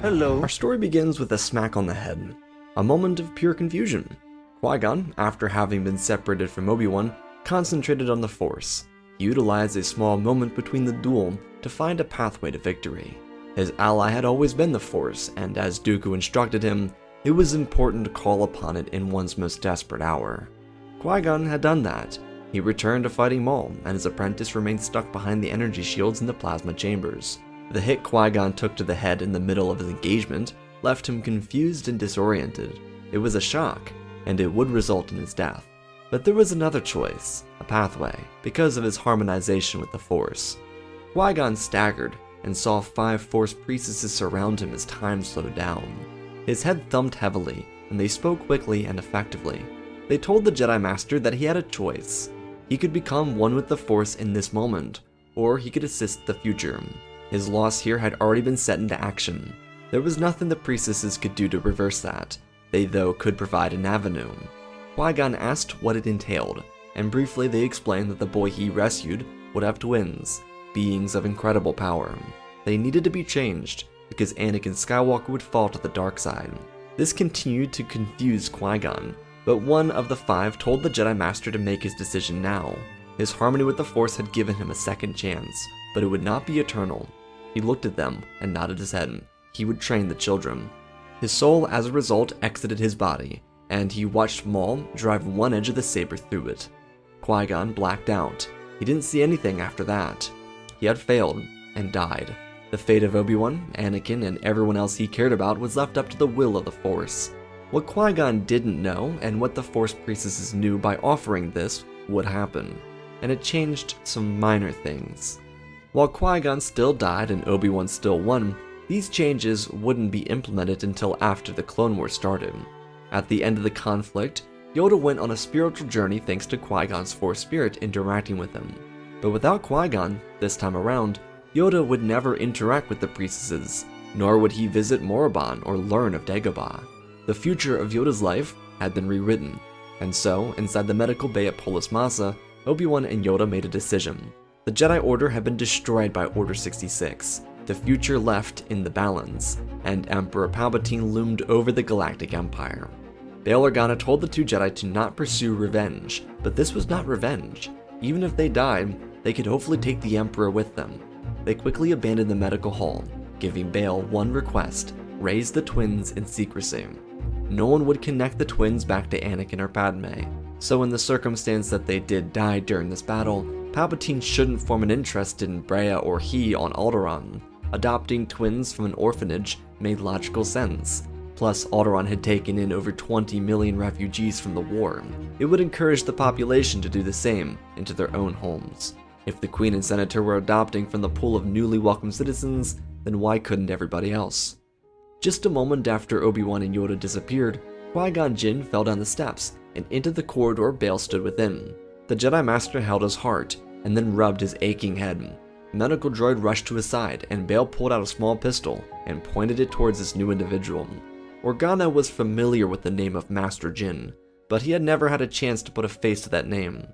Hello. Our story begins with a smack on the head, a moment of pure confusion. Qui Gon, after having been separated from Obi-Wan, concentrated on the Force. He utilized a small moment between the duel to find a pathway to victory. His ally had always been the Force, and as Dooku instructed him, it was important to call upon it in one's most desperate hour. Qui Gon had done that. He returned to fighting Maul, and his apprentice remained stuck behind the energy shields in the plasma chambers. The hit Qui Gon took to the head in the middle of his engagement left him confused and disoriented. It was a shock, and it would result in his death. But there was another choice, a pathway, because of his harmonization with the Force. Qui Gon staggered and saw 5 Force priestesses surround him as time slowed down. His head thumped heavily, and they spoke quickly and effectively. They told the Jedi Master that he had a choice. He could become one with the Force in this moment, or he could assist the future. His loss here had already been set into action. There was nothing the priestesses could do to reverse that. They, though, could provide an avenue. Qui Gon asked what it entailed, and briefly they explained that the boy he rescued would have twins, beings of incredible power. They needed to be changed, because Anakin Skywalker would fall to the dark side. This continued to confuse Qui Gon, but one of the 5 told the Jedi Master to make his decision now. His harmony with the Force had given him a second chance, but it would not be eternal. He looked at them and nodded his head. He would train the children. His soul, as a result, exited his body, and he watched Maul drive one edge of the saber through it. Qui Gon blacked out. He didn't see anything after that. He had failed and died. The fate of Obi-Wan, Anakin, and everyone else he cared about was left up to the will of the Force. What Qui Gon didn't know, and what the Force priestesses knew by offering this, would happen, and it changed some minor things. While Qui Gon still died and Obi-Wan still won, these changes wouldn't be implemented until after the Clone Wars started. At the end of the conflict, Yoda went on a spiritual journey thanks to Qui Gon's Force spirit interacting with him. But without Qui Gon, this time around, Yoda would never interact with the priestesses, nor would he visit Morabon or learn of Dagobah. The future of Yoda's life had been rewritten, and so, inside the medical bay at Polis Massa, Obi-Wan and Yoda made a decision. The Jedi Order had been destroyed by Order 66, the future left in the balance, and Emperor Palpatine loomed over the Galactic Empire. Bail Organa told the 2 Jedi to not pursue revenge, but this was not revenge. Even if they died, they could hopefully take the Emperor with them. They quickly abandoned the medical hall, giving Bail one request: raise the twins in secrecy. No one would connect the twins back to Anakin or Padme, so in the circumstance that they did die during this battle, Palpatine shouldn't form an interest in Brea or he on Alderaan. Adopting twins from an orphanage made logical sense. Plus, Alderaan had taken in over 20 million refugees from the war. It would encourage the population to do the same into their own homes. If the Queen and Senator were adopting from the pool of newly welcomed citizens, then why couldn't everybody else? Just a moment after Obi-Wan and Yoda disappeared, Qui Gon Jinn fell down the steps and into the corridor Bail stood within. The Jedi Master held his heart and then rubbed his aching head. The medical droid rushed to his side, and Bail pulled out a small pistol and pointed it towards this new individual. Organa was familiar with the name of Master Jinn, but he had never had a chance to put a face to that name.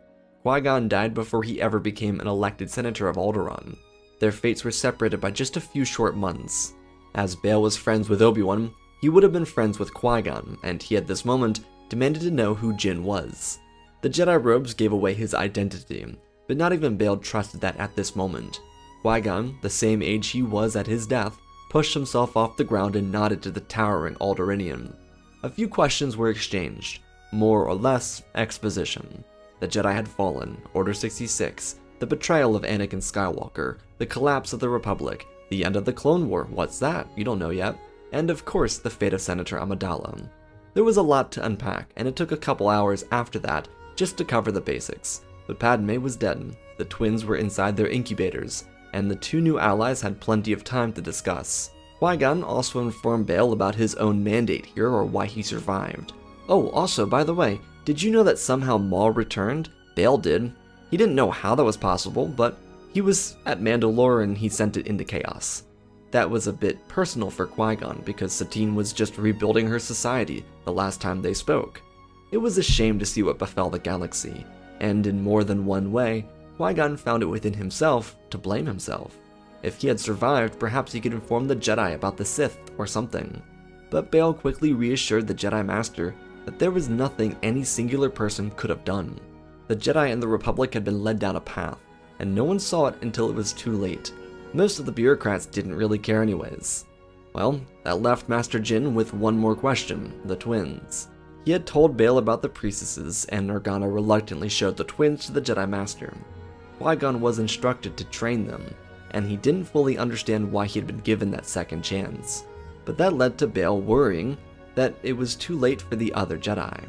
Qui Gon died before he ever became an elected senator of Alderaan. Their fates were separated by just a few short months. As Bail was friends with Obi-Wan, he would have been friends with Qui Gon, and he at this moment demanded to know who Jinn was. The Jedi robes gave away his identity, but not even Bail trusted that at this moment. Qui Gon, the same age he was at his death, pushed himself off the ground and nodded to the towering Alderaanian. A few questions were exchanged, more or less exposition. The Jedi had fallen, Order 66, the betrayal of Anakin Skywalker, the collapse of the Republic, the end of the Clone War, what's that? You don't know yet. And of course, the fate of Senator Amidala. There was a lot to unpack, and it took a couple hours after that just to cover the basics. But Padme was dead, the twins were inside their incubators, and the 2 new allies had plenty of time to discuss. Qui Gon also informed Bail about his own mandate here or why he survived. Oh, also, by the way, did you know that somehow Maul returned? Bail did. He didn't know how that was possible, but he was at Mandalore and he sent it into chaos. That was a bit personal for Qui Gon because Satine was just rebuilding her society the last time they spoke. It was a shame to see what befell the galaxy, and in more than one way, Qui Gon found it within himself to blame himself. If he had survived, perhaps he could inform the Jedi about the Sith or something. But Bail quickly reassured the Jedi Master that there was nothing any singular person could have done. The Jedi and the Republic had been led down a path, and no one saw it until it was too late. Most of the bureaucrats didn't really care anyways. Well, that left Master Jinn with one more question, the twins. He had told Bail about the priestesses, and Organa reluctantly showed the twins to the Jedi Master. Qui Gon was instructed to train them, and he didn't fully understand why he had been given that second chance. But that led to Bail worrying that it was too late for the other Jedi.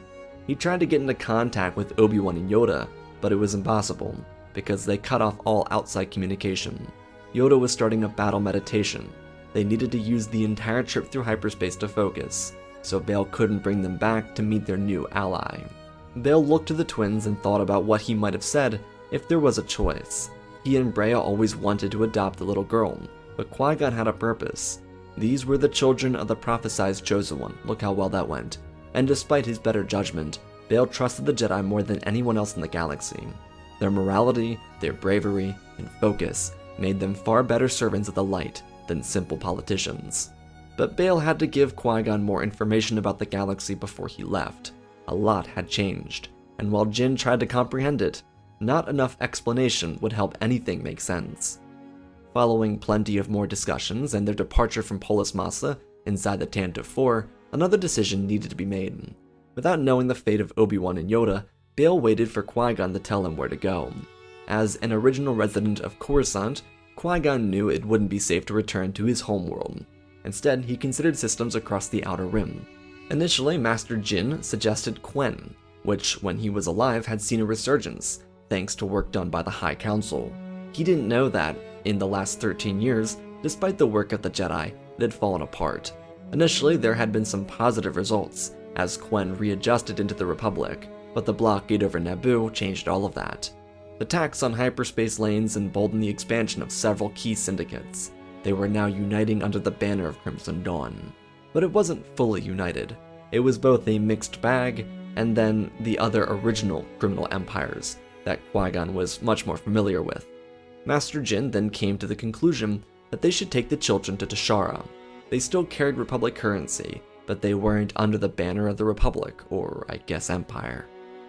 He tried to get into contact with Obi-Wan and Yoda, but it was impossible, because they cut off all outside communication. Yoda was starting a battle meditation. They needed to use the entire trip through hyperspace to focus, so Bail couldn't bring them back to meet their new ally. Bail looked to the twins and thought about what he might have said if there was a choice. He and Breya always wanted to adopt the little girl, but Qui-Gon had a purpose. These were the children of the prophesized Chosen One, look how well that went. And despite his better judgment, Bail trusted the Jedi more than anyone else in the galaxy. Their morality, their bravery, and focus made them far better servants of the light than simple politicians. But Bail had to give Qui-Gon more information about the galaxy before he left. A lot had changed, and while Jinn tried to comprehend it, not enough explanation would help anything make sense. Following plenty of more discussions and their departure from Polis Massa inside the Tantive 4, another decision needed to be made. Without knowing the fate of Obi-Wan and Yoda, Bail waited for Qui-Gon to tell him where to go. As an original resident of Coruscant, Qui-Gon knew it wouldn't be safe to return to his homeworld. Instead, he considered systems across the Outer Rim. Initially, Master Jinn suggested Quen, which, when he was alive, had seen a resurgence, thanks to work done by the High Council. He didn't know that, in the last 13 years, despite the work of the Jedi, it had fallen apart. Initially, there had been some positive results, as Quen readjusted into the Republic, but the blockade over Naboo changed all of that. The tax on hyperspace lanes emboldened the expansion of several key syndicates. They were now uniting under the banner of Crimson Dawn. But it wasn't fully united. It was both a mixed bag, and then the other original criminal empires that Qui-Gon was much more familiar with. Master Jinn then came to the conclusion that they should take the children to Tashara. They still carried Republic currency, but they weren't under the banner of the Republic, or I guess Empire.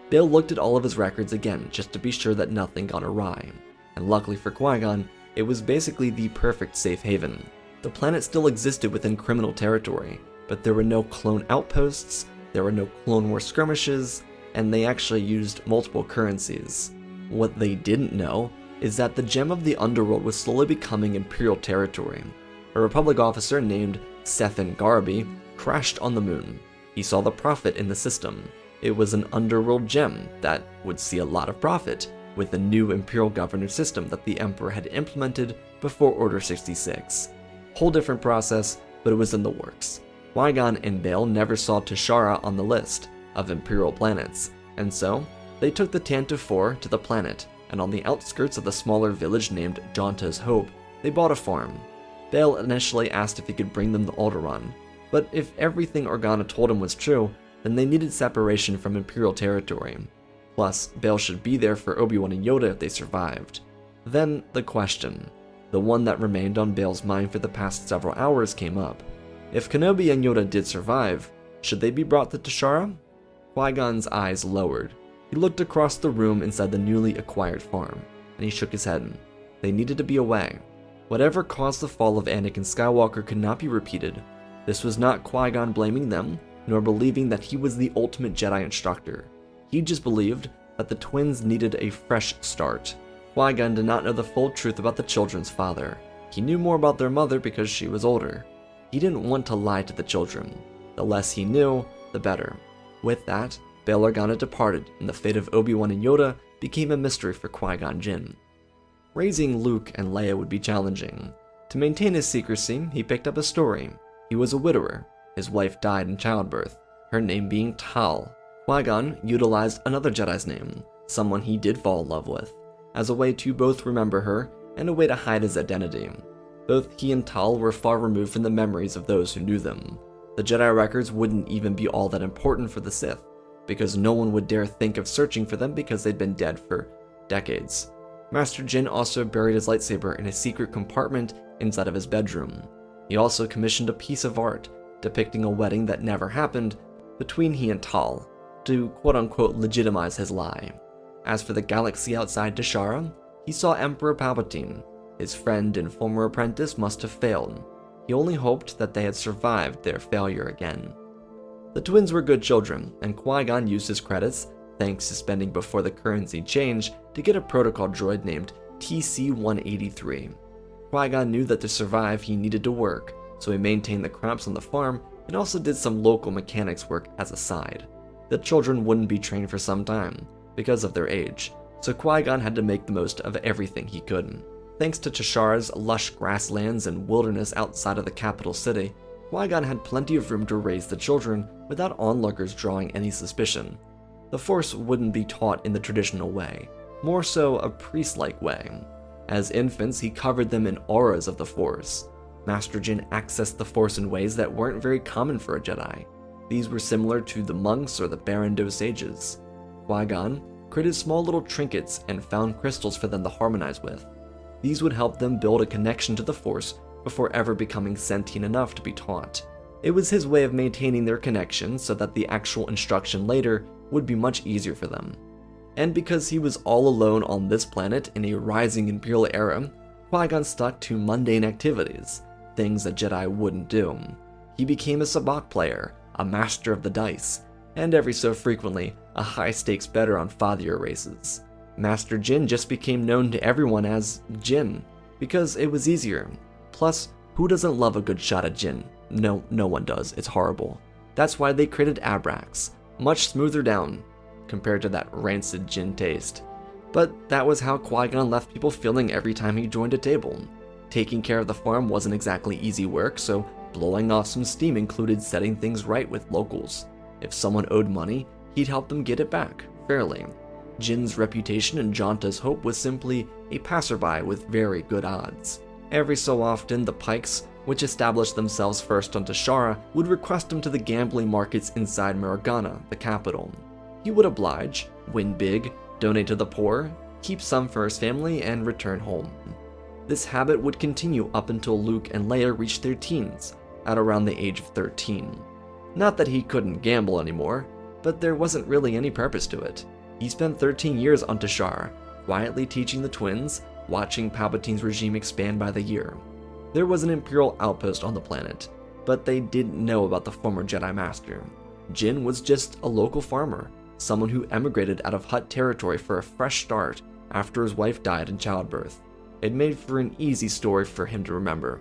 Bail looked at all of his records again just to be sure that nothing gone awry, and luckily for Qui-Gon, it was basically the perfect safe haven. The planet still existed within criminal territory, but there were no clone outposts, there were no Clone War skirmishes, and they actually used multiple currencies. What they didn't know is that the gem of the underworld was slowly becoming Imperial territory. A Republic officer named Sethin Garbi crashed on the moon. He saw the profit in the system. It was an underworld gem that would see a lot of profit with the new Imperial governor system that the Emperor had implemented before Order 66. Whole different process, but it was in the works. Qui-Gon and Bail never saw Tashara on the list of Imperial planets, and so they took the Tantive 4 to the planet, and on the outskirts of the smaller village named Jonta's Hope, they bought a farm. Bail initially asked if he could bring them the Alderaan, but if everything Organa told him was true, then they needed separation from Imperial territory. Plus, Bail should be there for Obi-Wan and Yoda if they survived. Then, the question, the one that remained on Bail's mind for the past several hours, came up. If Kenobi and Yoda did survive, should they be brought to Tashara? Qui-Gon's eyes lowered. He looked across the room inside the newly acquired farm, and he shook his head. They needed to be away. Whatever caused the fall of Anakin Skywalker could not be repeated. This was not Qui-Gon blaming them, nor believing that he was the ultimate Jedi instructor. He just believed that the twins needed a fresh start. Qui-Gon did not know the full truth about the children's father. He knew more about their mother because she was older. He didn't want to lie to the children. The less he knew, the better. With that, Bail Organa departed, and the fate of Obi-Wan and Yoda became a mystery for Qui-Gon Jinn. Raising Luke and Leia would be challenging. To maintain his secrecy, he picked up a story. He was a widower. His wife died in childbirth, her name being Tal. Qui-Gon utilized another Jedi's name, someone he did fall in love with, as a way to both remember her and a way to hide his identity. Both he and Tal were far removed from the memories of those who knew them. The Jedi records wouldn't even be all that important for the Sith, because no one would dare think of searching for them because they'd been dead for decades. Master Jinn also buried his lightsaber in a secret compartment inside of his bedroom. He also commissioned a piece of art depicting a wedding that never happened between he and Tal, to quote-unquote legitimize his lie. As for the galaxy outside Tashara, he saw Emperor Palpatine. His friend and former apprentice must have failed. He only hoped that they had survived their failure again. The twins were good children, and Qui Gon used his credits, thanks to spending before the currency change, to get a protocol droid named TC-183. Qui Gon knew that to survive he needed to work, so he maintained the crops on the farm and also did some local mechanics work as a side. The children wouldn't be trained for some time, because of their age, so Qui Gon had to make the most of everything he could. Thanks to Tashara's lush grasslands and wilderness outside of the capital city, Qui Gon had plenty of room to raise the children without onlookers drawing any suspicion. The Force wouldn't be taught in the traditional way, more so a priest-like way. As infants, he covered them in auras of the Force. Master Jinn accessed the Force in ways that weren't very common for a Jedi. These were similar to the monks or the Barando sages. Qui Gon created small little trinkets and found crystals for them to harmonize with. These would help them build a connection to the Force before ever becoming sentient enough to be taught. It was his way of maintaining their connection so that the actual instruction later would be much easier for them. And because he was all alone on this planet in a rising Imperial era, Qui Gon stuck to mundane activities, things a Jedi wouldn't do. He became a sabacc player, a master of the dice, and every so frequently, a high-stakes bettor on fathier races. Master Jinn just became known to everyone as Jinn, because it was easier. Plus, who doesn't love a good shot at Jinn? No one does, it's horrible. That's why they created Abrax, much smoother down, compared to that rancid Jinn taste. But that was how Qui Gon left people feeling every time he joined a table. Taking care of the farm wasn't exactly easy work, so blowing off some steam included setting things right with locals. If someone owed money, he'd help them get it back, fairly. Jinn's reputation and Janta's hope was simply a passerby with very good odds. Every so often, the Pikes, which established themselves first on Tashara, would request him to the gambling markets inside Murragana, the capital. He would oblige, win big, donate to the poor, keep some for his family, and return home. This habit would continue up until Luke and Leia reached their teens, at around the age of 13. Not that he couldn't gamble anymore, but there wasn't really any purpose to it. He spent 13 years on Tashara, quietly teaching the twins, watching Palpatine's regime expand by the year. There was an Imperial outpost on the planet, but they didn't know about the former Jedi Master. Jinn was just a local farmer, someone who emigrated out of Hutt territory for a fresh start after his wife died in childbirth. It made for an easy story for him to remember.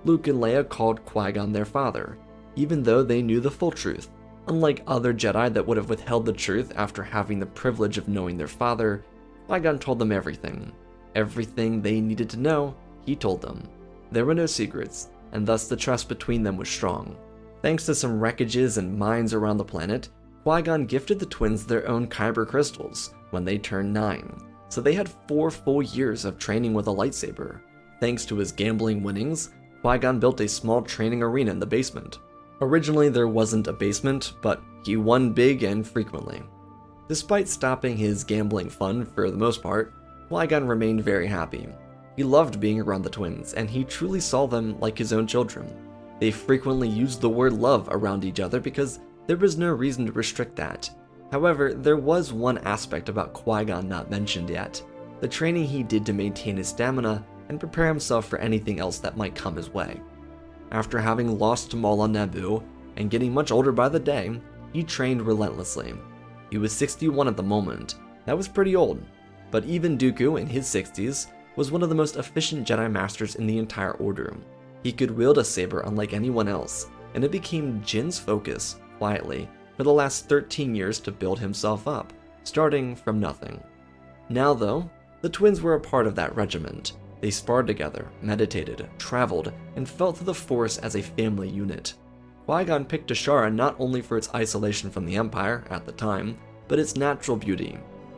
Luke and Leia called Qui Gon their father, even though they knew the full truth. Unlike other Jedi that would have withheld the truth after having the privilege of knowing their father, Qui Gon told them everything. Everything they needed to know, he told them. There were no secrets, and thus the trust between them was strong. Thanks to some wreckages and mines around the planet, Qui Gon gifted the twins their own kyber crystals when they turned 9, so they had 4 full years of training with a lightsaber. Thanks to his gambling winnings, Qui Gon built a small training arena in the basement. Originally there wasn't a basement, but he won big and frequently. Despite stopping his gambling fun for the most part, Qui Gon remained very happy. He loved being around the twins, and he truly saw them like his own children. They frequently used the word love around each other because there was no reason to restrict that. However, there was one aspect about Qui Gon not mentioned yet: the training he did to maintain his stamina and prepare himself for anything else that might come his way. After having lost to Maul on Naboo, and getting much older by the day, he trained relentlessly. He was 61 at the moment. That was pretty old. But even Dooku, in his 60s, was one of the most efficient Jedi Masters in the entire Order. He could wield a saber unlike anyone else, and it became Jinn's focus, quietly, for the last 13 years to build himself up, starting from nothing. Now though, the twins were a part of that regiment. They sparred together, meditated, traveled, and felt through the Force as a family unit. Qui Gon picked Tashara not only for its isolation from the Empire at the time, but its natural beauty.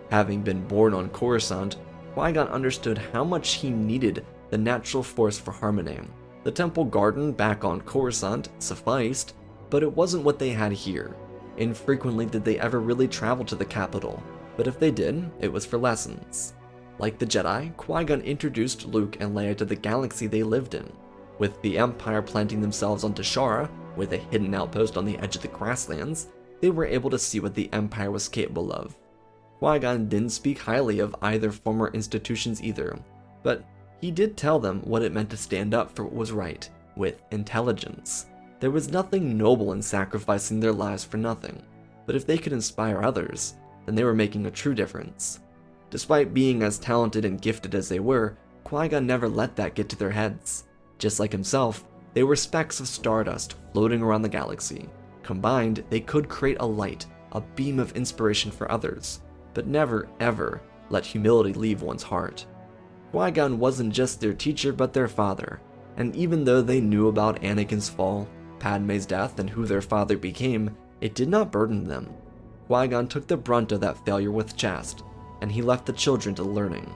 Having been born on Coruscant, Qui Gon understood how much he needed the natural Force for harmony. The temple garden back on Coruscant sufficed, but it wasn't what they had here. Infrequently did they ever really travel to the capital, but if they did, it was for lessons. Like the Jedi, Qui Gon introduced Luke and Leia to the galaxy they lived in. With the Empire planting themselves on Tashara, with a hidden outpost on the edge of the grasslands, they were able to see what the Empire was capable of. Qui Gon didn't speak highly of either former institutions either, but he did tell them what it meant to stand up for what was right, with intelligence. There was nothing noble in sacrificing their lives for nothing, but if they could inspire others, then they were making a true difference. Despite being as talented and gifted as they were, Qui Gon never let that get to their heads. Just like himself, they were specks of stardust floating around the galaxy. Combined, they could create a light, a beam of inspiration for others, but never, ever let humility leave one's heart. Qui Gon wasn't just their teacher, but their father, and even though they knew about Anakin's fall, Padme's death, and who their father became, it did not burden them. Qui Gon took the brunt of that failure with chest, and he left the children to learning.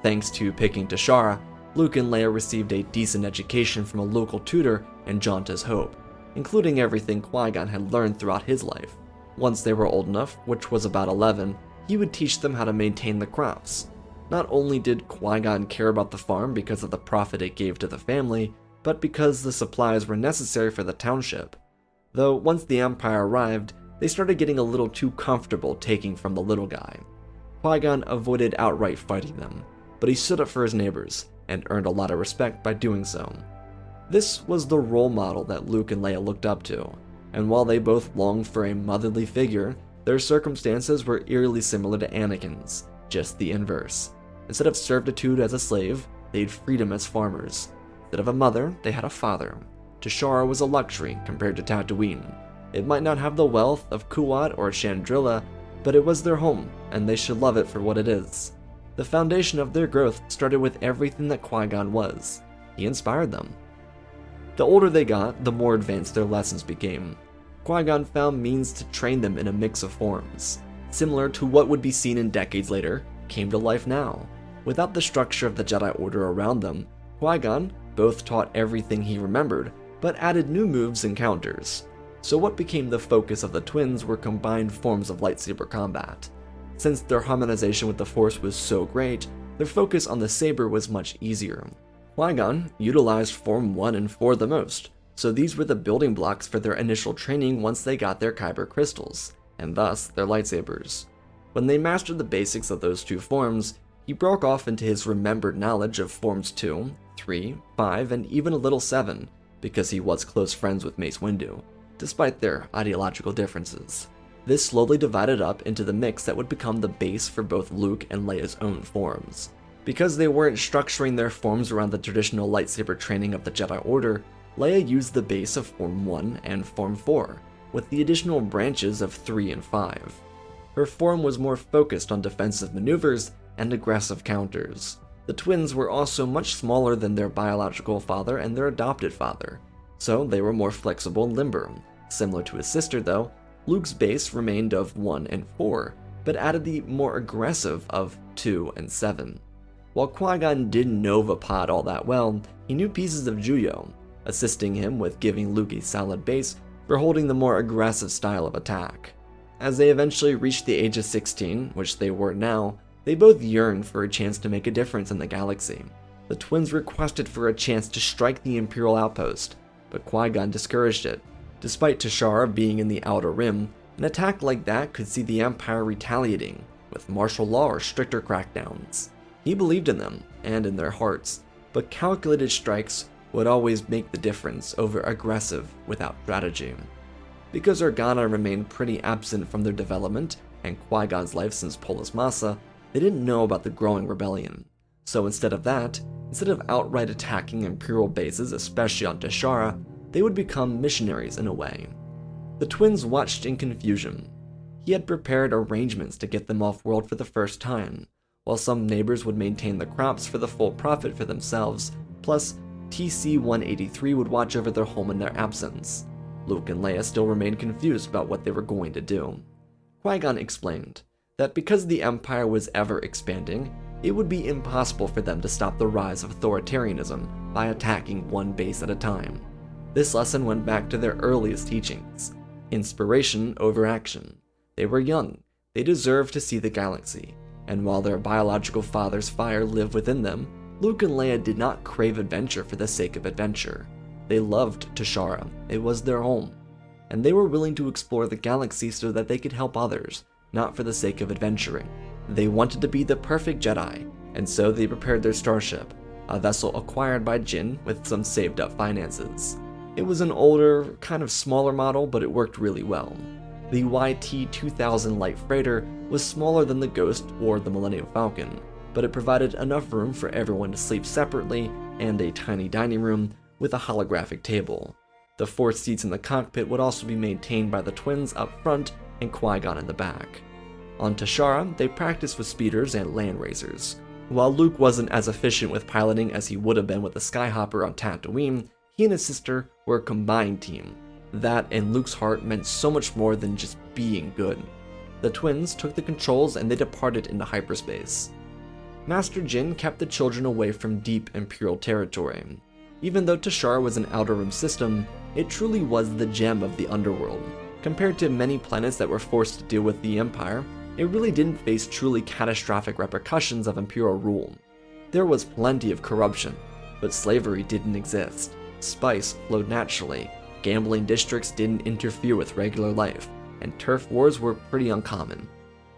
Thanks to picking Tashara, Luke and Leia received a decent education from a local tutor in Janta's Hope, including everything Qui Gon had learned throughout his life. Once they were old enough, which was about 11, he would teach them how to maintain the crops. Not only did Qui Gon care about the farm because of the profit it gave to the family, but because the supplies were necessary for the township. Though once the Empire arrived, they started getting a little too comfortable taking from the little guy. Qui Gon avoided outright fighting them, but he stood up for his neighbors and earned a lot of respect by doing so. This was the role model that Luke and Leia looked up to, and while they both longed for a motherly figure, their circumstances were eerily similar to Anakin's, just the inverse. Instead of servitude as a slave, they had freedom as farmers. Instead of a mother, they had a father. Tashara was a luxury compared to Tatooine. It might not have the wealth of Kuat or Chandrila, but it was their home, and they should love it for what it is. The foundation of their growth started with everything that Qui Gon was. He inspired them. The older they got, the more advanced their lessons became. Qui Gon found means to train them in a mix of forms, similar to what would be seen in decades later, came to life now. Without the structure of the Jedi Order around them, Qui Gon both taught everything he remembered, but added new moves and counters. So what became the focus of the twins were combined forms of lightsaber combat. Since their harmonization with the Force was so great, their focus on the saber was much easier. Qui Gon utilized Form 1 and 4 the most, so these were the building blocks for their initial training once they got their Kyber crystals, and thus their lightsabers. When they mastered the basics of those two forms, he broke off into his remembered knowledge of Forms 2, 3, 5, and even a little 7, because he was close friends with Mace Windu, despite their ideological differences. This slowly divided up into the mix that would become the base for both Luke and Leia's own forms. Because they weren't structuring their forms around the traditional lightsaber training of the Jedi Order, Leia used the base of Form 1 and Form 4, with the additional branches of 3 and 5. Her form was more focused on defensive maneuvers and aggressive counters. The twins were also much smaller than their biological father and their adopted father, so they were more flexible and limber. Similar to his sister though, Luke's base remained of 1 and 4, but added the more aggressive of 2 and 7. While Qui Gon didn't know Vapad all that well, he knew pieces of Juyo, assisting him with giving Luke a solid base for holding the more aggressive style of attack. As they eventually reached the age of 16, which they were now, they both yearned for a chance to make a difference in the galaxy. The twins requested for a chance to strike the Imperial outpost, but Qui Gon discouraged it. Despite Tashara being in the Outer Rim, an attack like that could see the Empire retaliating, with martial law or stricter crackdowns. He believed in them, and in their hearts, but calculated strikes would always make the difference over aggressive without strategy. Because Organa remained pretty absent from their development and Qui-Gon's life since Polis Massa, they didn't know about the growing rebellion. So instead of outright attacking Imperial bases, especially on Tashara, they would become missionaries in a way. The twins watched in confusion. He had prepared arrangements to get them off-world for the first time, while some neighbors would maintain the crops for the full profit for themselves, plus TC-183 would watch over their home in their absence. Luke and Leia still remained confused about what they were going to do. Qui-Gon explained that because the Empire was ever expanding, it would be impossible for them to stop the rise of authoritarianism by attacking one base at a time. This lesson went back to their earliest teachings: inspiration over action. They were young, they deserved to see the galaxy, and while their biological father's fire lived within them, Luke and Leia did not crave adventure for the sake of adventure. They loved Tashara, it was their home, and they were willing to explore the galaxy so that they could help others, not for the sake of adventuring. They wanted to be the perfect Jedi, and so they prepared their starship, a vessel acquired by Jinn with some saved up finances. It was an older, kind of smaller model, but it worked really well. The YT-2000 light freighter was smaller than the Ghost or the Millennium Falcon, but it provided enough room for everyone to sleep separately and a tiny dining room with a holographic table. The 4 seats in the cockpit would also be maintained by the twins up front and Qui Gon in the back. On Tashara, they practiced with speeders and land racers. While Luke wasn't as efficient with piloting as he would have been with the Skyhopper on Tatooine, he and his sister were a combined team. That, in Luke's heart, meant so much more than just being good. The twins took the controls and they departed into hyperspace. Master Jinn kept the children away from deep Imperial territory. Even though Tashara was an outer rim system, it truly was the gem of the underworld. Compared to many planets that were forced to deal with the Empire, it really didn't face truly catastrophic repercussions of Imperial rule. There was plenty of corruption, but slavery didn't exist. Spice flowed naturally, gambling districts didn't interfere with regular life, and turf wars were pretty uncommon.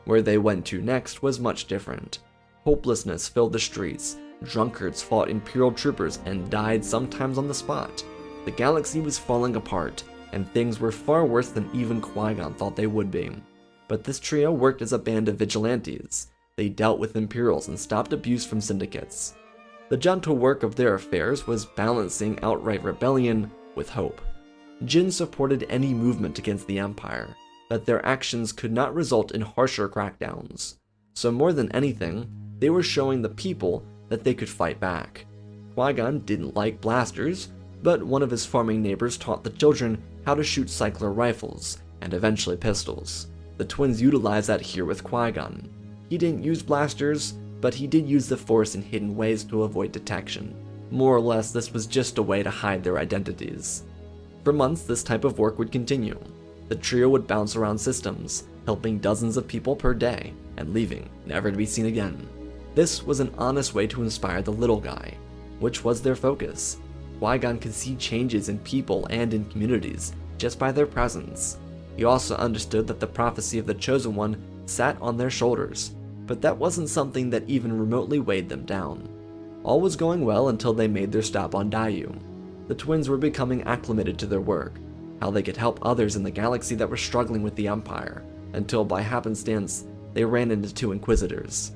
Where they went to next was much different. Hopelessness filled the streets, drunkards fought Imperial troopers and died sometimes on the spot. The galaxy was falling apart, and things were far worse than even Qui Gon thought they would be. But this trio worked as a band of vigilantes. They dealt with Imperials and stopped abuse from syndicates. The gentle work of their affairs was balancing outright rebellion with hope. Jinn supported any movement against the Empire, but their actions could not result in harsher crackdowns. So more than anything, they were showing the people that they could fight back. Qui Gon didn't like blasters, but one of his farming neighbors taught the children how to shoot cycler rifles, and eventually pistols. The twins utilized that here with Qui Gon. He didn't use blasters, but he did use the Force in hidden ways to avoid detection. More or less, this was just a way to hide their identities. For months, this type of work would continue. The trio would bounce around systems, helping dozens of people per day, and leaving, never to be seen again. This was an honest way to inspire the little guy, which was their focus. Qui Gon could see changes in people and in communities just by their presence. He also understood that the prophecy of the Chosen One sat on their shoulders, but that wasn't something that even remotely weighed them down. All was going well until they made their stop on Daiyu. The twins were becoming acclimated to their work, how they could help others in the galaxy that were struggling with the Empire, until by happenstance, they ran into 2 Inquisitors.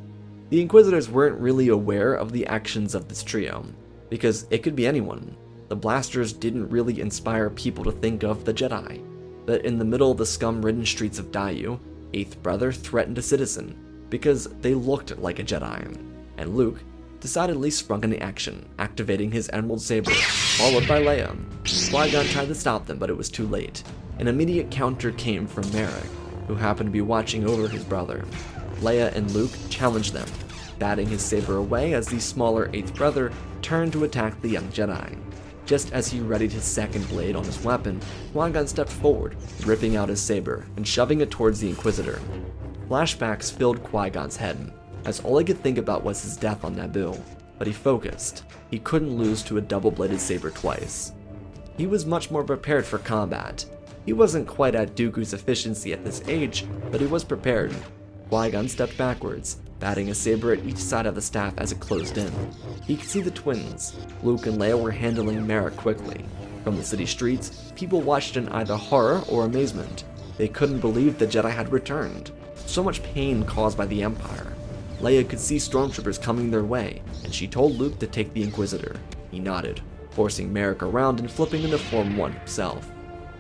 The Inquisitors weren't really aware of the actions of this trio, because it could be anyone. The blasters didn't really inspire people to think of the Jedi. But in the middle of the scum-ridden streets of Daiyu, 8th Brother threatened a citizen, because they looked like a Jedi, and Luke decidedly sprung into action, activating his Emerald Saber, followed by Leia. Qui-Gon tried to stop them, but it was too late. An immediate counter came from Merrick, who happened to be watching over his brother. Leia and Luke challenged them, batting his saber away as the smaller 8th Brother turned to attack the young Jedi. Just as he readied his second blade on his weapon, Qui-Gon stepped forward, ripping out his saber and shoving it towards the Inquisitor. Flashbacks filled Qui-Gon's head, as all he could think about was his death on Naboo, but he focused. He couldn't lose to a double-bladed saber twice. He was much more prepared for combat. He wasn't quite at Dooku's efficiency at this age, but he was prepared. Qui-Gon stepped backwards, batting a saber at each side of the staff as it closed in. He could see the twins. Luke and Leia were handling Merrick quickly. From the city streets, people watched in either horror or amazement. They couldn't believe the Jedi had returned. So much pain caused by the Empire. Leia could see stormtroopers coming their way, and she told Luke to take the Inquisitor. He nodded, forcing Merrick around and flipping into Form 1 himself.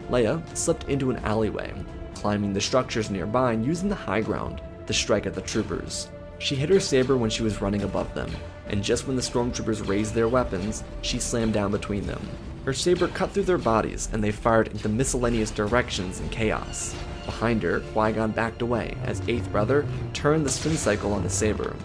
Leia slipped into an alleyway, climbing the structures nearby and using the high ground to strike at the troopers. She hit her saber when she was running above them, and just when the stormtroopers raised their weapons, she slammed down between them. Her saber cut through their bodies, and they fired into miscellaneous directions in chaos. Behind her, Qui-Gon backed away as 8th Brother turned the spin cycle on his saber.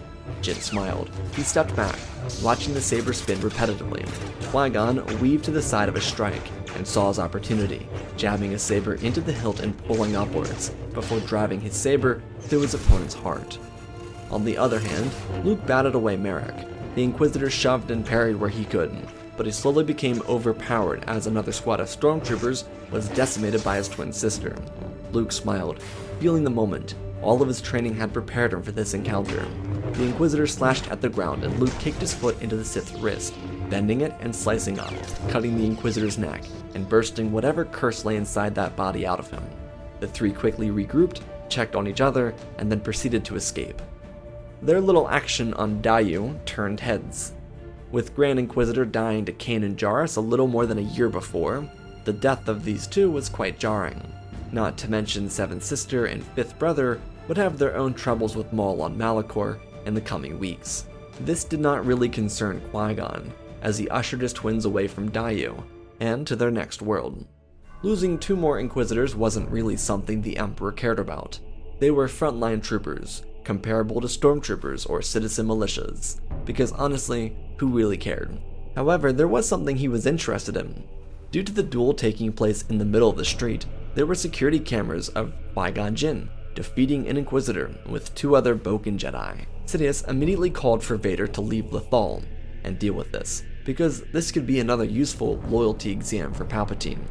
Jinn smiled. He stepped back, watching the saber spin repetitively. Qui-Gon weaved to the side of a strike and saw his opportunity, jabbing his saber into the hilt and pulling upwards, before driving his saber through his opponent's heart. On the other hand, Luke batted away Merrick. The Inquisitor shoved and parried where he could, but he slowly became overpowered as another squad of stormtroopers was decimated by his twin sister. Luke smiled, feeling the moment. All of his training had prepared him for this encounter. The Inquisitor slashed at the ground and Luke kicked his foot into the Sith's wrist, bending it and slicing up, cutting the Inquisitor's neck and bursting whatever curse lay inside that body out of him. The three quickly regrouped, checked on each other, and then proceeded to escape. Their little action on Daiyu turned heads. With Grand Inquisitor dying to Kanan Jarrus a little more than a year before, the death of these two was quite jarring. Not to mention Seventh Sister and Fifth Brother would have their own troubles with Maul on Malachor in the coming weeks. This did not really concern Qui Gon, as he ushered his twins away from Daiyu and to their next world. Losing two more Inquisitors wasn't really something the Emperor cared about. They were frontline troopers, comparable to stormtroopers or citizen militias, because honestly, who really cared? However, there was something he was interested in. Due to the duel taking place in the middle of the street, there were security cameras of Qui Gon Jinn defeating an Inquisitor with two other Boken Jedi. Sidious immediately called for Vader to leave Lothal and deal with this, because this could be another useful loyalty exam for Palpatine.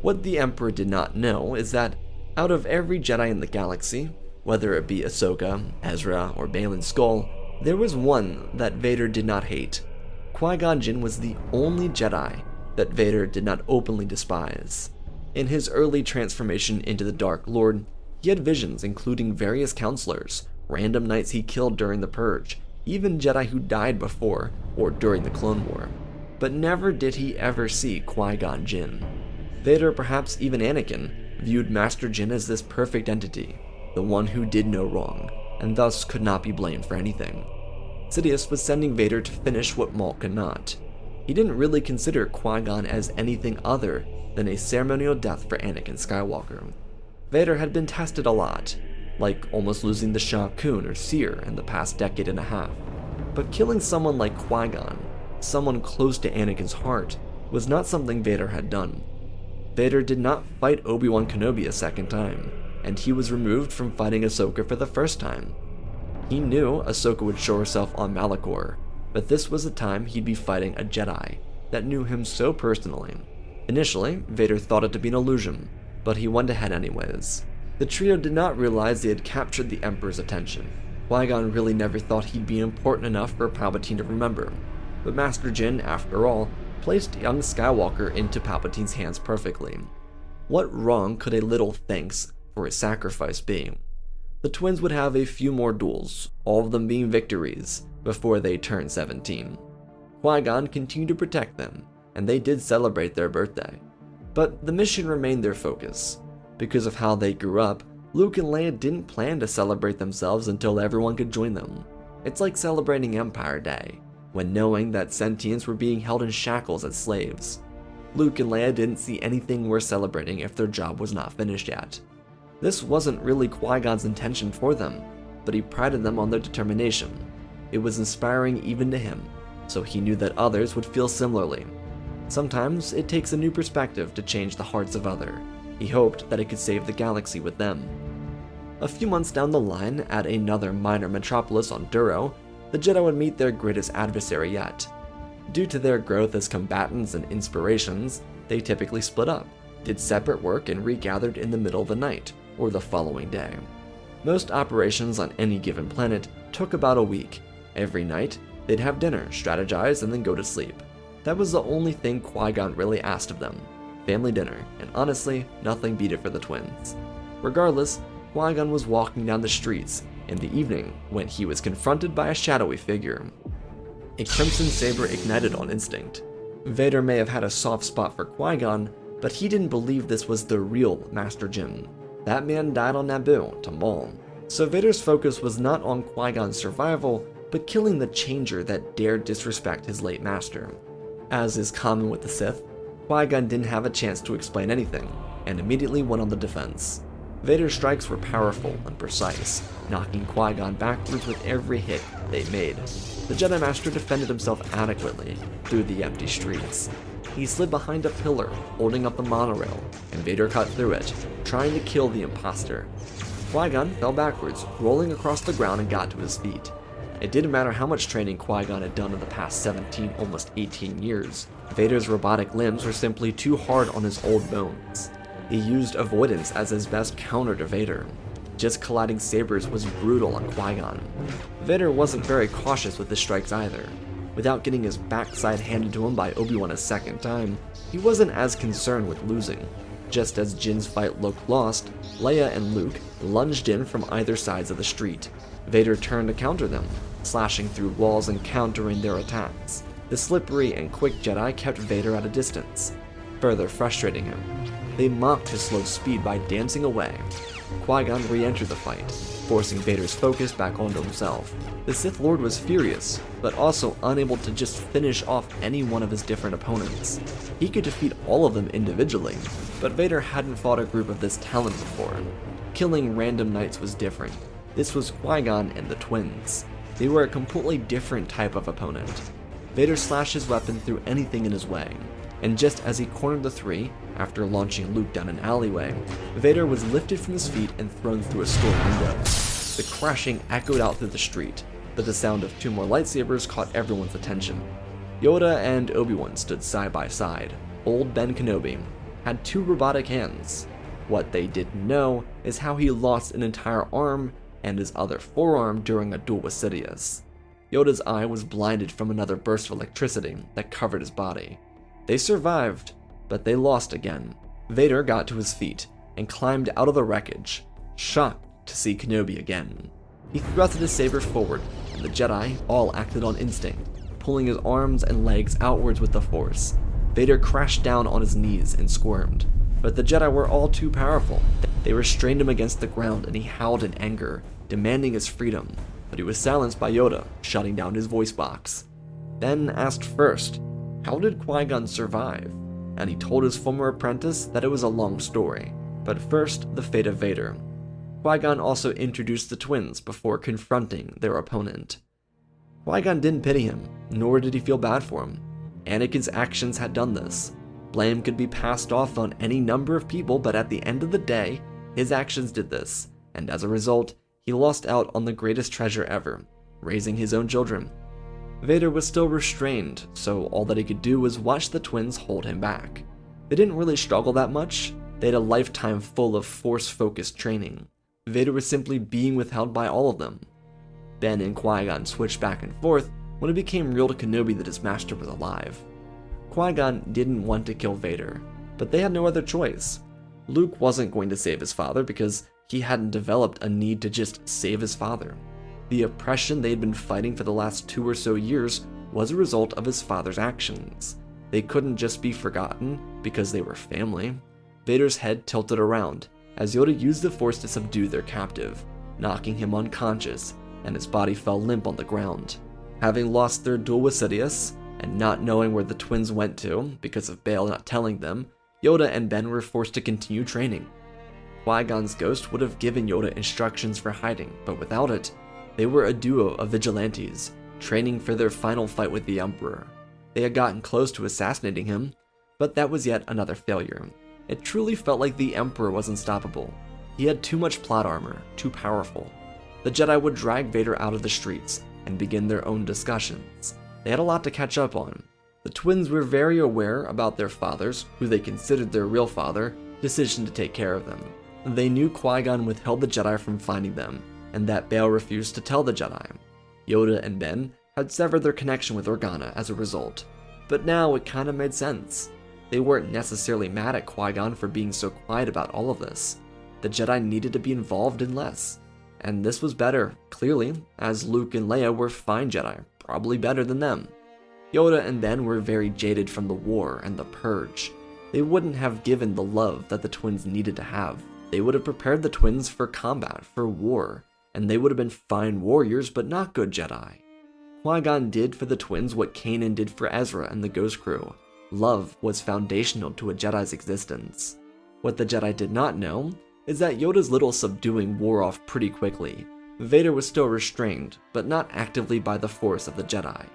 What the Emperor did not know is that out of every Jedi in the galaxy, whether it be Ahsoka, Ezra, or Baylan Skoll, there was one that Vader did not hate. Qui Gon Jinn was the only Jedi that Vader did not openly despise. In his early transformation into the Dark Lord, he had visions including various counselors, random knights he killed during the Purge, even Jedi who died before or during the Clone War. But never did he ever see Qui Gon Jinn. Vader, perhaps even Anakin, viewed Master Jinn as this perfect entity, the one who did no wrong, and thus could not be blamed for anything. Sidious was sending Vader to finish what Maul could not. He didn't really consider Qui-Gon as anything other than a ceremonial death for Anakin Skywalker. Vader had been tested a lot, like almost losing the Shah Kun or Seer in the past decade and a half. But killing someone like Qui-Gon, someone close to Anakin's heart, was not something Vader had done. Vader did not fight Obi-Wan Kenobi a second time, and he was removed from fighting Ahsoka for the first time. He knew Ahsoka would show herself on Malachor, but this was the time he'd be fighting a Jedi that knew him so personally. Initially, Vader thought it to be an illusion, but he went ahead anyways. The trio did not realize they had captured the Emperor's attention. Qui-Gon really never thought he'd be important enough for Palpatine to remember, but Master Jinn, after all, placed young Skywalker into Palpatine's hands perfectly. What wrong could a little thanks for his sacrifice be? The twins would have a few more duels, all of them being victories, before they turned 17. Qui-Gon continued to protect them, and they did celebrate their birthday. But the mission remained their focus. Because of how they grew up, Luke and Leia didn't plan to celebrate themselves until everyone could join them. It's like celebrating Empire Day, when knowing that sentients were being held in shackles as slaves. Luke and Leia didn't see anything worth celebrating if their job was not finished yet. This wasn't really Qui-Gon's intention for them, but he prided them on their determination. It was inspiring even to him, so he knew that others would feel similarly. Sometimes it takes a new perspective to change the hearts of others. He hoped that it could save the galaxy with them. A few months down the line, at another minor metropolis on Duro, the Jedi would meet their greatest adversary yet. Due to their growth as combatants and inspirations, they typically split up, did separate work, and regathered in the middle of the night, or the following day. Most operations on any given planet took about a week. Every night, they'd have dinner, strategize, and then go to sleep. That was the only thing Qui-Gon really asked of them. Family dinner, and honestly, nothing beat it for the twins. Regardless, Qui-Gon was walking down the streets in the evening when he was confronted by a shadowy figure. A crimson saber ignited on instinct. Vader may have had a soft spot for Qui-Gon, but he didn't believe this was the real Master Jinn. That man died on Naboo to Maul. So Vader's focus was not on Qui-Gon's survival, but killing the changer that dared disrespect his late master. As is common with the Sith, Qui-Gon didn't have a chance to explain anything, and immediately went on the defense. Vader's strikes were powerful and precise, knocking Qui-Gon backwards with every hit they made. The Jedi Master defended himself adequately through the empty streets. He slid behind a pillar, holding up the monorail, and Vader cut through it, trying to kill the imposter. Qui Gon fell backwards, rolling across the ground and got to his feet. It didn't matter how much training Qui Gon had done in the past 17, almost 18 years. Vader's robotic limbs were simply too hard on his old bones. He used avoidance as his best counter to Vader. Just colliding sabers was brutal on Qui Gon. Vader wasn't very cautious with his strikes either. Without getting his backside handed to him by Obi-Wan a second time, he wasn't as concerned with losing. Just as Jinn's fight looked lost, Leia and Luke lunged in from either sides of the street. Vader turned to counter them, slashing through walls and countering their attacks. The slippery and quick Jedi kept Vader at a distance, further frustrating him. They mocked his slow speed by dancing away. Qui-Gon re-entered the fight, forcing Vader's focus back onto himself. The Sith Lord was furious, but also unable to just finish off any one of his different opponents. He could defeat all of them individually, but Vader hadn't fought a group of this talent before. Killing random knights was different. This was Qui-Gon and the twins. They were a completely different type of opponent. Vader slashed his weapon through anything in his way, and just as he cornered the three, after launching Luke down an alleyway, Vader was lifted from his feet and thrown through a store window. The crashing echoed out through the street, but the sound of two more lightsabers caught everyone's attention. Yoda and Obi-Wan stood side by side. Old Ben Kenobi had two robotic hands. What they didn't know is how he lost an entire arm and his other forearm during a duel with Sidious. Yoda's eye was blinded from another burst of electricity that covered his body. They survived, but they lost again. Vader got to his feet and climbed out of the wreckage, shocked to see Kenobi again. He thrusted his saber forward, and the Jedi all acted on instinct, pulling his arms and legs outwards with the Force. Vader crashed down on his knees and squirmed, but the Jedi were all too powerful. They restrained him against the ground, and he howled in anger, demanding his freedom, but he was silenced by Yoda, shutting down his voice box. Ben asked first, how did Qui-Gon survive? And he told his former apprentice that it was a long story. But first, the fate of Vader. Qui-Gon also introduced the twins before confronting their opponent. Qui-Gon didn't pity him, nor did he feel bad for him. Anakin's actions had done this. Blame could be passed off on any number of people, but at the end of the day, his actions did this, and as a result, he lost out on the greatest treasure ever, raising his own children. Vader was still restrained, so all that he could do was watch the twins hold him back. They didn't really struggle that much. They had a lifetime full of Force-focused training. Vader was simply being withheld by all of them. Ben and Qui-Gon switched back and forth when it became real to Kenobi that his master was alive. Qui-Gon didn't want to kill Vader, but they had no other choice. Luke wasn't going to save his father because he hadn't developed a need to just save his father. The oppression they had been fighting for the last 2 or so years was a result of his father's actions. They couldn't just be forgotten because they were family. Vader's head tilted around as Yoda used the Force to subdue their captive, knocking him unconscious, and his body fell limp on the ground. Having lost their duel with Sidious, and not knowing where the twins went to because of Bail not telling them, Yoda and Ben were forced to continue training. Qui-Gon's ghost would have given Yoda instructions for hiding, but without it, they were a duo of vigilantes, training for their final fight with the Emperor. They had gotten close to assassinating him, but that was yet another failure. It truly felt like the Emperor was unstoppable. He had too much plot armor, too powerful. The Jedi would drag Vader out of the streets and begin their own discussions. They had a lot to catch up on. The twins were very aware about their father's, who they considered their real father, decision to take care of them. They knew Qui-Gon withheld the Jedi from finding them, and that Bail refused to tell the Jedi. Yoda and Ben had severed their connection with Organa as a result, but now it kinda made sense. They weren't necessarily mad at Qui-Gon for being so quiet about all of this. The Jedi needed to be involved in less, and this was better, clearly, as Luke and Leia were fine Jedi, probably better than them. Yoda and Ben were very jaded from the war and the purge. They wouldn't have given the love that the twins needed to have. They would have prepared the twins for combat, for war, and they would have been fine warriors but not good Jedi. Qui-Gon did for the twins what Kanan did for Ezra and the Ghost Crew. Love was foundational to a Jedi's existence. What the Jedi did not know is that Yoda's little subduing wore off pretty quickly. Vader was still restrained, but not actively by the force of the Jedi.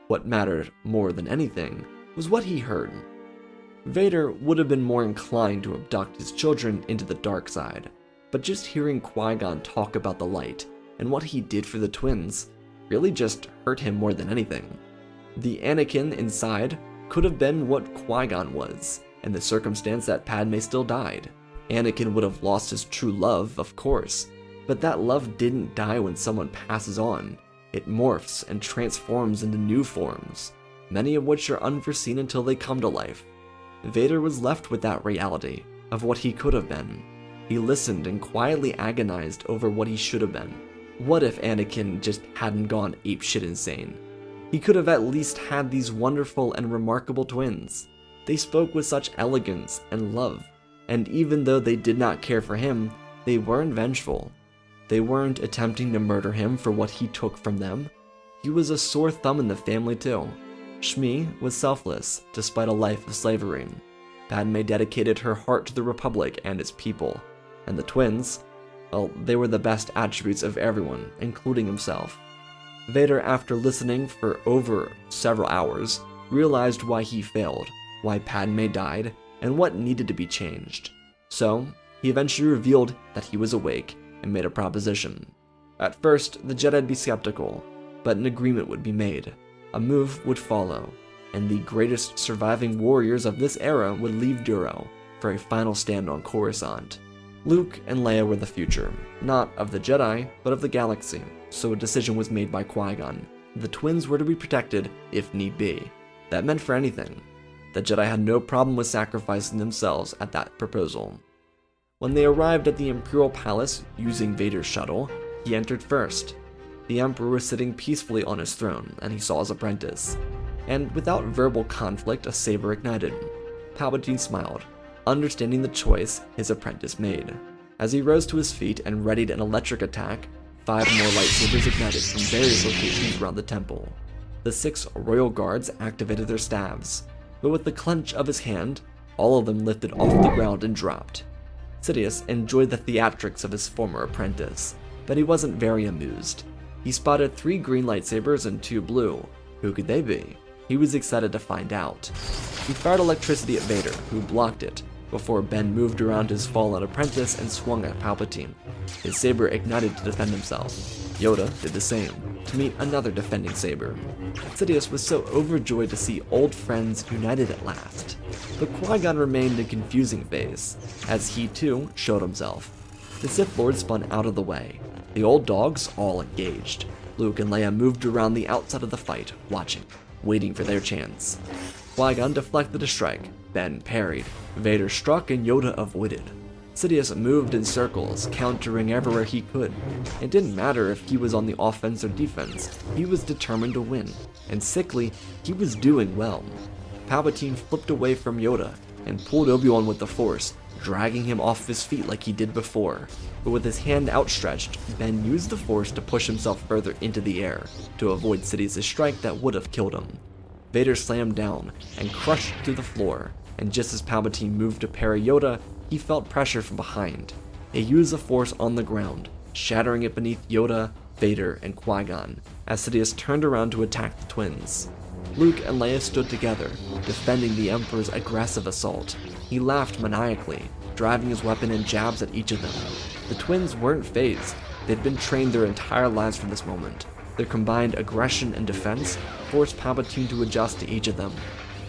What mattered more than anything was what he heard. Vader would have been more inclined to abduct his children into the dark side. but just hearing Qui Gon talk about the light and what he did for the twins really just hurt him more than anything. The Anakin inside could have been what Qui Gon was, in the circumstance that Padme still died. Anakin would have lost his true love, of course, but that love didn't die when someone passes on. It morphs and transforms into new forms, many of which are unforeseen until they come to life. Vader was left with that reality of what he could have been. He listened and quietly agonized over what he should have been. What if Anakin just hadn't gone apeshit insane? He could have at least had these wonderful and remarkable twins. They spoke with such elegance and love, and even though they did not care for him, they weren't vengeful. They weren't attempting to murder him for what he took from them. He was a sore thumb in the family too. Shmi was selfless, despite a life of slavery. Padme dedicated her heart to the Republic and its people, and the twins, well, they were the best attributes of everyone, including himself. Vader, after listening for over several hours, realized why he failed, why Padme died, and what needed to be changed. So, he eventually revealed that he was awake and made a proposition. At first, the Jedi'd be skeptical, but an agreement would be made. A move would follow, and the greatest surviving warriors of this era would leave Duro for a final stand on Coruscant. Luke and Leia were the future, not of the Jedi, but of the galaxy, so a decision was made by Qui Gon. The twins were to be protected if need be. That meant for anything. The Jedi had no problem with sacrificing themselves at that proposal. When they arrived at the Imperial Palace using Vader's shuttle, he entered first. The Emperor was sitting peacefully on his throne, and he saw his apprentice. And without verbal conflict, a saber ignited. Palpatine smiled, understanding the choice his apprentice made. As he rose to his feet and readied an electric attack, 5 more lightsabers ignited from various locations around the temple. The 6 royal guards activated their staves, but with the clench of his hand, all of them lifted off the ground and dropped. Sidious enjoyed the theatrics of his former apprentice, but he wasn't very amused. He spotted 3 green lightsabers and 2 blue. Who could they be? He was excited to find out. He fired electricity at Vader, who blocked it, before Ben moved around his fallen apprentice and swung at Palpatine. His saber ignited to defend himself. Yoda did the same, to meet another defending saber. Sidious was so overjoyed to see old friends united at last. But Qui-Gon remained in a confusing phase, as he too showed himself. The Sith Lord spun out of the way. The old dogs all engaged. Luke and Leia moved around the outside of the fight, watching, waiting for their chance. Qui-Gon deflected a strike, Ben parried, Vader struck and Yoda avoided. Sidious moved in circles, countering everywhere he could. It didn't matter if he was on the offense or defense, he was determined to win, and sickly, he was doing well. Palpatine flipped away from Yoda and pulled Obi-Wan with the Force, dragging him off his feet like he did before. But with his hand outstretched, Ben used the Force to push himself further into the air, to avoid Sidious's strike that would have killed him. Vader slammed down and crushed through the floor, and just as Palpatine moved to parry Yoda, he felt pressure from behind. He used the Force on the ground, shattering it beneath Yoda, Vader, and Qui-Gon, as Sidious turned around to attack the twins. Luke and Leia stood together, defending the Emperor's aggressive assault. He laughed maniacally, driving his weapon in jabs at each of them. The twins weren't fazed. They'd been trained their entire lives for this moment. Their combined aggression and defense forced Palpatine to adjust to each of them.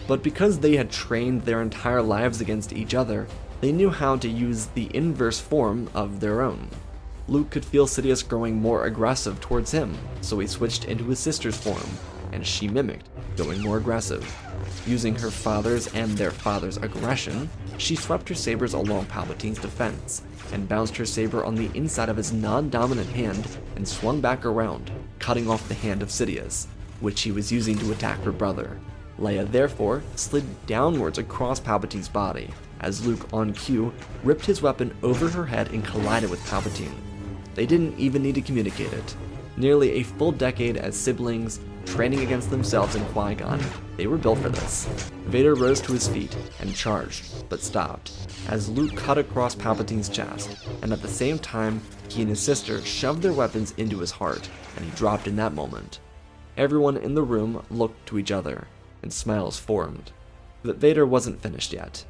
But because they had trained their entire lives against each other, they knew how to use the inverse form of their own. Luke could feel Sidious growing more aggressive towards him, so he switched into his sister's form, and she mimicked, going more aggressive. Using her father's and their father's aggression, she swept her sabers along Palpatine's defense, and bounced her saber on the inside of his non-dominant hand and swung back around, cutting off the hand of Sidious, which he was using to attack her brother. Leia therefore slid downwards across Palpatine's body, as Luke on cue ripped his weapon over her head and collided with Palpatine. They didn't even need to communicate it. Nearly a full decade as siblings, training against themselves in Qui-Gon, they were built for this. Vader rose to his feet and charged, but stopped, as Luke cut across Palpatine's chest, and at the same time, he and his sister shoved their weapons into his heart, and he dropped in that moment. Everyone in the room looked to each other, and smiles formed. But Vader wasn't finished yet.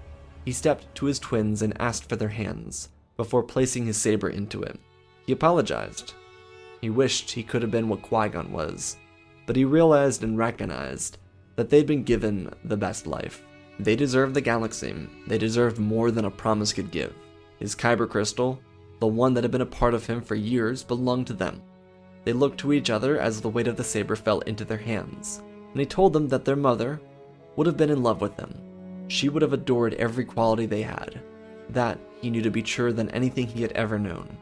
He stepped to his twins and asked for their hands, before placing his saber into it. He apologized. He wished he could have been what Qui Gon was, but he realized and recognized that they'd been given the best life. They deserved the galaxy. They deserved more than a promise could give. His kyber crystal, the one that had been a part of him for years, belonged to them. They looked to each other as the weight of the saber fell into their hands, and he told them that their mother would have been in love with them. She would have adored every quality they had. That he knew to be truer than anything he had ever known.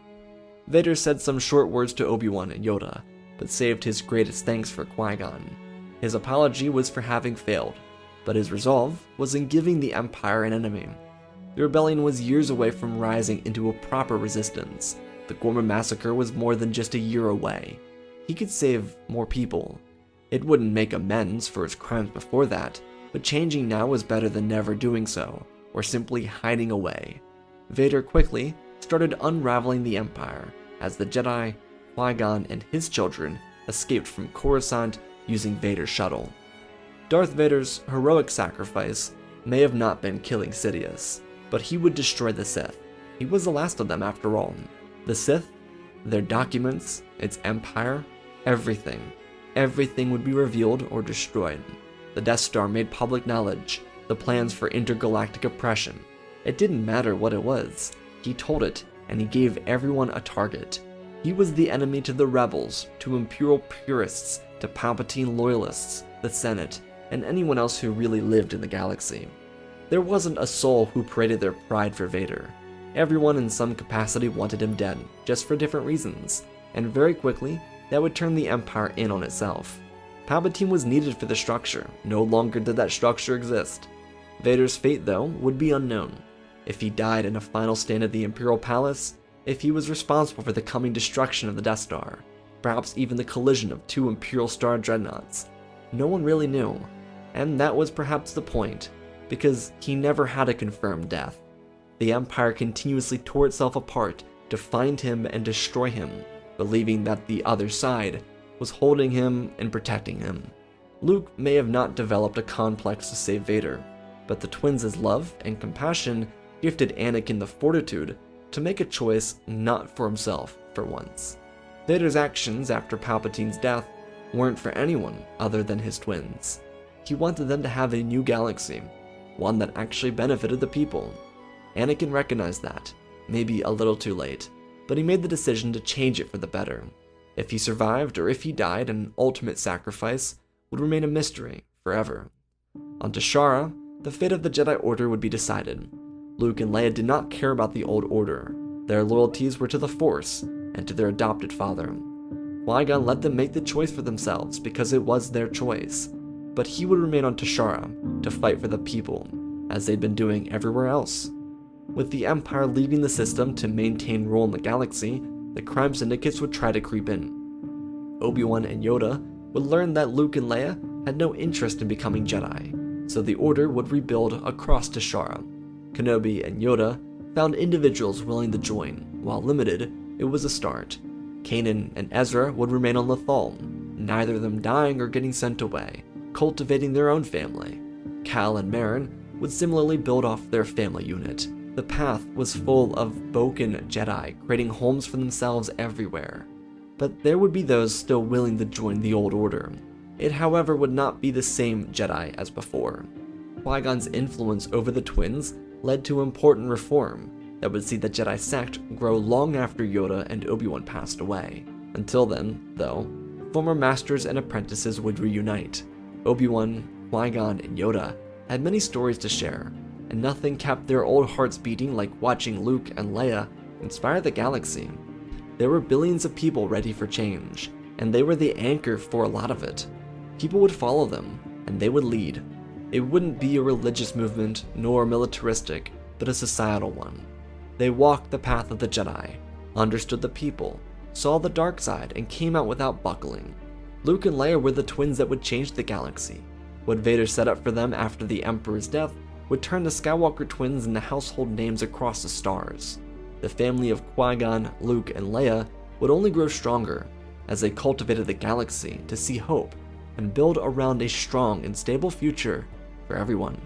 Vader said some short words to Obi-Wan and Yoda, but saved his greatest thanks for Qui-Gon. His apology was for having failed, but his resolve was in giving the Empire an enemy. The rebellion was years away from rising into a proper resistance. The Gorman massacre was more than just a year away. He could save more people. It wouldn't make amends for his crimes before that, but changing now was better than never doing so, or simply hiding away. Vader quickly started unraveling the Empire, as the Jedi, Qui-Gon, and his children escaped from Coruscant using Vader's shuttle. Darth Vader's heroic sacrifice may have not been killing Sidious, but he would destroy the Sith. He was the last of them after all. The Sith, their documents, its empire, everything would be revealed or destroyed. The Death Star made public knowledge the plans for intergalactic oppression. It didn't matter what it was. He told it, and he gave everyone a target. He was the enemy to the rebels, to Imperial purists, to Palpatine loyalists, the Senate, and anyone else who really lived in the galaxy. There wasn't a soul who paraded their pride for Vader. Everyone in some capacity wanted him dead, just for different reasons, and very quickly, that would turn the Empire in on itself. Palpatine was needed for the structure. No longer did that structure exist. Vader's fate, though, would be unknown. If he died in a final stand at the Imperial Palace, if he was responsible for the coming destruction of the Death Star, perhaps even the collision of two Imperial Star dreadnoughts, no one really knew. And that was perhaps the point, because he never had a confirmed death. The Empire continuously tore itself apart to find him and destroy him, believing that the other side was holding him and protecting him. Luke may have not developed a complex to save Vader, but the twins' love and compassion gifted Anakin the fortitude to make a choice not for himself for once. Vader's actions after Palpatine's death weren't for anyone other than his twins. He wanted them to have a new galaxy, one that actually benefited the people. Anakin recognized that, maybe a little too late, but he made the decision to change it for the better. If he survived or if he died, an ultimate sacrifice would remain a mystery forever. On Tashara, the fate of the Jedi Order would be decided. Luke and Leia did not care about the old order. Their loyalties were to the Force and to their adopted father. Qui-Gon let them make the choice for themselves because it was their choice, but he would remain on Tashara to fight for the people, as they'd been doing everywhere else. With the Empire leaving the system to maintain rule in the galaxy, the crime syndicates would try to creep in. Obi-Wan and Yoda would learn that Luke and Leia had no interest in becoming Jedi, so the Order would rebuild across Tashara. Kenobi and Yoda found individuals willing to join. While limited, it was a start. Kanan and Ezra would remain on Lothal, neither of them dying or getting sent away, cultivating their own family. Cal and Merrin would similarly build off their family unit. The path was full of Boken Jedi, creating homes for themselves everywhere. But there would be those still willing to join the old order. It, however, would not be the same Jedi as before. Qui-Gon's influence over the twins led to important reform that would see the Jedi sect grow long after Yoda and Obi-Wan passed away. Until then, though, former masters and apprentices would reunite. Obi-Wan, Qui-Gon, and Yoda had many stories to share, and nothing kept their old hearts beating like watching Luke and Leia inspire the galaxy. There were billions of people ready for change, and they were the anchor for a lot of it. People would follow them, and they would lead. It wouldn't be a religious movement, nor militaristic, but a societal one. They walked the path of the Jedi, understood the people, saw the dark side, and came out without buckling. Luke and Leia were the twins that would change the galaxy. What Vader set up for them after the Emperor's death would turn the Skywalker twins into household names across the stars. The family of Qui-Gon, Luke, and Leia would only grow stronger as they cultivated the galaxy to see hope and build around a strong and stable future for everyone.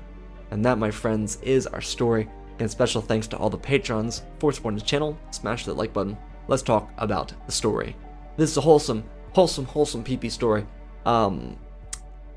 And that, my friends, is our story. And special thanks to all the patrons for supporting the channel. Smash that like button. Let's talk about the story. This is a wholesome PP story.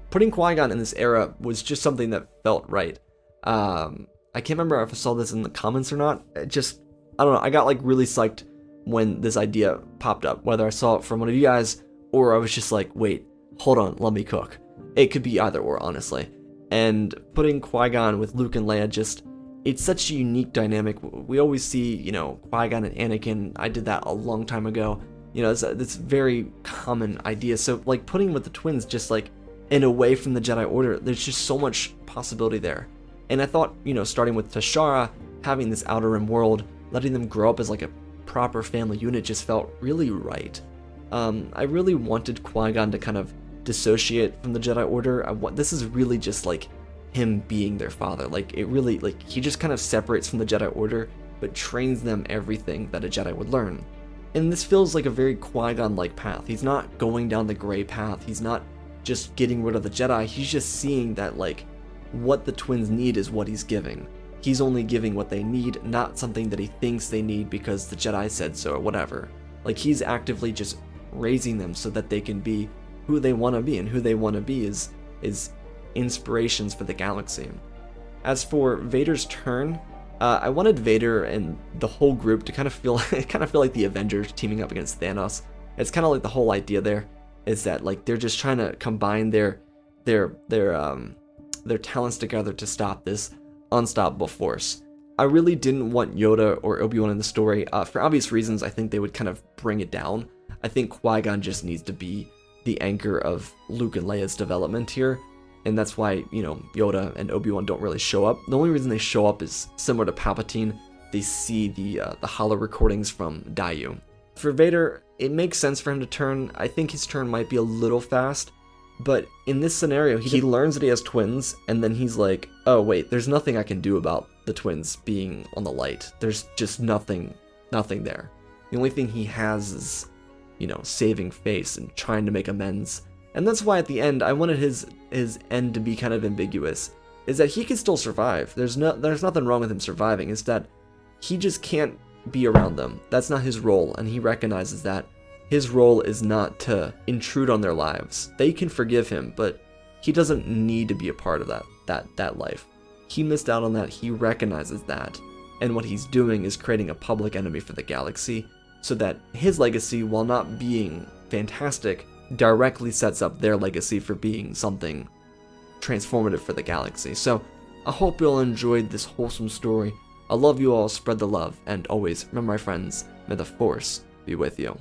Putting Qui Gon in this era was just something that felt right. I can't remember if I saw this in the comments or not. I don't know. I got like really psyched when this idea popped up, whether I saw it from one of you guys or I was just like, wait, hold on, let me cook. It could be either or, honestly. And putting Qui Gon with Luke and Leia, it's such a unique dynamic. We always see, Qui Gon and Anakin. I did that a long time ago. It's very common idea. So like putting with the twins, just like in away from the Jedi Order, there's just so much possibility there. And I thought, starting with Tashara, having this Outer Rim world, letting them grow up as like a proper family unit just felt really right. I really wanted Qui-Gon to kind of dissociate from the Jedi Order. This is really just like him being their father. Like it really, like he just kind of separates from the Jedi Order, but trains them everything that a Jedi would learn. And this feels like a very Qui-Gon-like path. He's not going down the gray path. He's not just getting rid of the Jedi. He's just seeing that like what the twins need is what he's giving. He's only giving what they need, not something that he thinks they need because the Jedi said so or whatever. Like he's actively just raising them so that they can be who they want to be, and who they want to be is inspirations for the galaxy. As for Vader's turn, I wanted Vader and the whole group to kind of feel like the Avengers teaming up against Thanos. It's kind of like the whole idea there is that like they're just trying to combine their talents together to stop this unstoppable force. I really didn't want Yoda or Obi-Wan in the story. For obvious reasons, I think they would kind of bring it down. I think Qui-Gon just needs to be the anchor of Luke and Leia's development here. And that's why, Yoda and Obi-Wan don't really show up. The only reason they show up is similar to Palpatine. They see the holo recordings from Dayu. For Vader, it makes sense for him to turn. I think his turn might be a little fast. But in this scenario, he learns that he has twins, and then he's like, oh wait, there's nothing I can do about the twins being on the light. There's just nothing there. The only thing he has is, saving face and trying to make amends. And that's why at the end, I wanted his end to be kind of ambiguous, is that he can still survive. There's nothing wrong with him surviving. It's that he just can't be around them. That's not his role, and he recognizes that. His role is not to intrude on their lives. They can forgive him, but he doesn't need to be a part of that life. He missed out on that. He recognizes that. And what he's doing is creating a public enemy for the galaxy so that his legacy, while not being fantastic, directly sets up their legacy for being something transformative for the galaxy. So I hope you all enjoyed this wholesome story. I love you all, spread the love, and always remember, my friends, may the Force be with you.